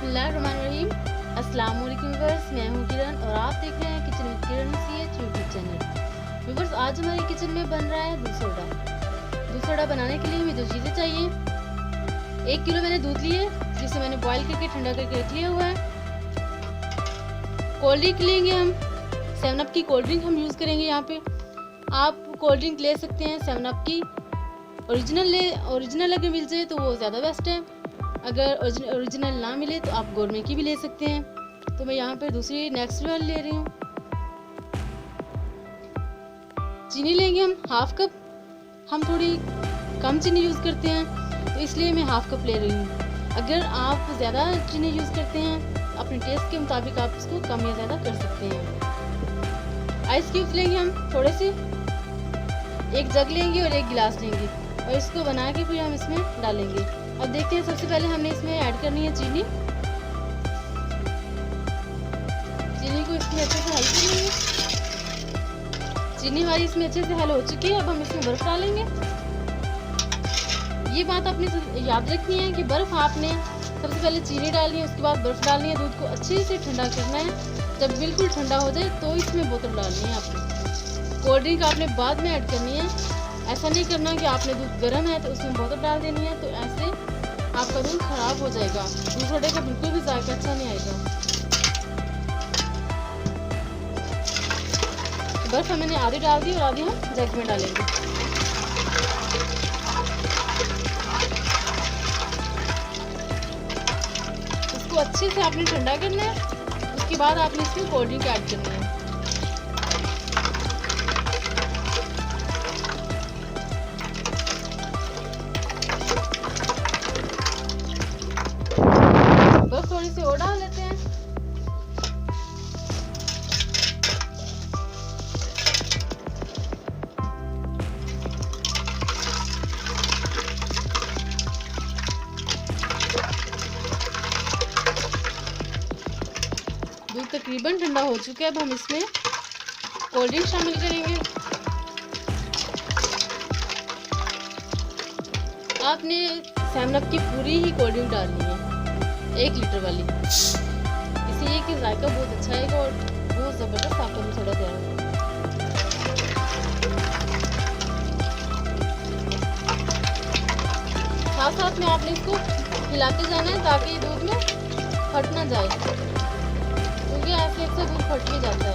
बिस्मिल्लाहिर्रहमानिर्रहीम। अस्सलाम वालेकुम व्यूअर्स, मैं हूं किरण और आप देख रहे हैं kitchen with Kiran CH YouTube channel. Viewers, आज हमारे किचन में बन रहा है दूध सोडा। दूध सोडा बनाने के लिए हमें जो चीज़ें चाहिए, 1 किलो मैंने दूध लिए जिसे मैंने बॉईल करके ठंडा करके रख लिया हुआ है। कोल्ड ड्रिंक लेंगे हम, 7 अप की कोल्ड ड्रिंक हम यूज़ करेंगे। यहाँ पे आप कोल्ड ड्रिंक ले सकते हैं 7 अप की, ओरिजिनल अगर मिल जाए तो वो ज़्यादा बेस्ट है। अगर ओरिजिनल ना मिले तो आप गौरमेंट की भी ले सकते हैं। तो मैं यहाँ पर दूसरी नेक्स्ट लेवल ले रही हूँ। चीनी लेंगे हम 1/2 कप। हम थोड़ी कम चीनी यूज़ करते हैं तो इसलिए मैं 1/2 कप ले रही हूँ। अगर आप ज़्यादा चीनी यूज़ करते हैं अपने टेस्ट के मुताबिक आप इसको कम या ज़्यादा कर सकते हैं। आइस क्यूब्स लेंगे हम थोड़े से, 1 जग लेंगे और 1 गिलास लेंगे और इसको बना के फिर हम इसमें डालेंगे। अब देखते हैं, सबसे पहले हमने इसमें ऐड करनी है चीनी। चीनी को इसमें अच्छे से हल कर लेंगे। चीनी हमारी इसमें अच्छे से हल हो चुकी है। अब हम इसमें बर्फ़ डालेंगे। ये बात आपने याद रखनी है कि बर्फ़ आपने सबसे पहले चीनी डालनी है, उसके बाद बर्फ़ डालनी है। दूध को अच्छे से ठंडा करना है। जब बिल्कुल ठंडा हो जाए तो इसमें बोतल डालनी है आपने। कोल्ड ड्रिंक आपने बाद में ऐड करनी है। ऐसा नहीं करना कि आपने दूध गर्म है तो उसमें बोतल डाल देनी है, तो ऐसे आपका दूध खराब हो जाएगा। दूध सोडे का बिल्कुल भी जायका अच्छा नहीं आएगा। बर्फ मैंने आधी डाल दी और आधी हम जग में डालेंगे। इसको अच्छे से आपने ठंडा करना है। उसके बाद आपने इसमें कोल्ड ड्रिंक ऐड करनी है। बस थोड़ी सी और डाल लेते हैं। दूध तकरीबन ठंडा हो चुका है। अब हम इसमें कोल्ड ड्रिंक शामिल करेंगे। आपने 7 अप की पूरी ही कोल्ड ड्रिंक डालनी है, 1 लीटर वाली। इससे ये कि जायका बहुत अच्छा आएगा और बहुत ज़बरदस्त आपका दूध सोडा तैयार होगा। साथ साथ में आपने इसको हिलाते जाना है ताकि दूध में फट ना जाए, क्योंकि ऐसे अक्सर दूध फट भी जाता है।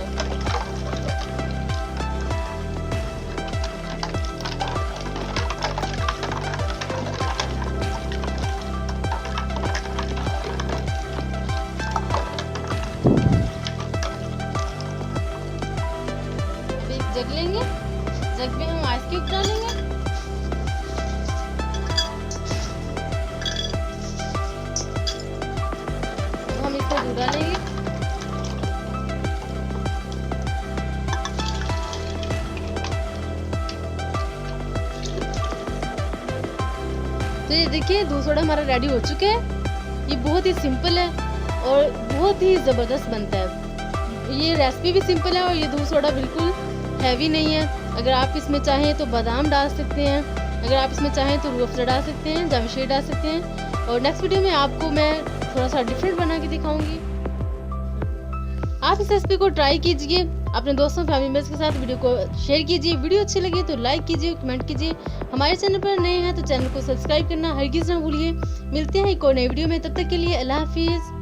जग लेंगे, जग में हम आइस क्यूब डालेंगे। तो हम इसको दूध डालेंगे। तो ये देखिए दूध सोडा हमारा रेडी हो चुका है। ये बहुत ही सिंपल है और बहुत ही ज़बरदस्त बनता है। ये रेसिपी भी सिंपल है और ये दूध सोडा बिल्कुल हैवी नहीं है। अगर आप इसमें चाहें तो बादाम डाल सकते हैं, अगर आप इसमें चाहें तो रूह अफ़ज़ा डाल सकते हैं, जावित्री डाल सकते हैं। और नेक्स्ट वीडियो में आपको मैं थोड़ा सा डिफरेंट बना के दिखाऊंगी। आप इस रेसिपी को ट्राई कीजिए, अपने दोस्तों फैमिली मेंबर्स के साथ वीडियो को शेयर कीजिए। वीडियो अच्छी लगे तो लाइक कीजिए, कमेंट कीजिए। हमारे चैनल पर नए हैं तो चैनल को सब्सक्राइब करना हरगिज़ ना भूलिए। मिलते हैं एक और नई वीडियो में, तब तक के लिए अल्लाह हाफिज़।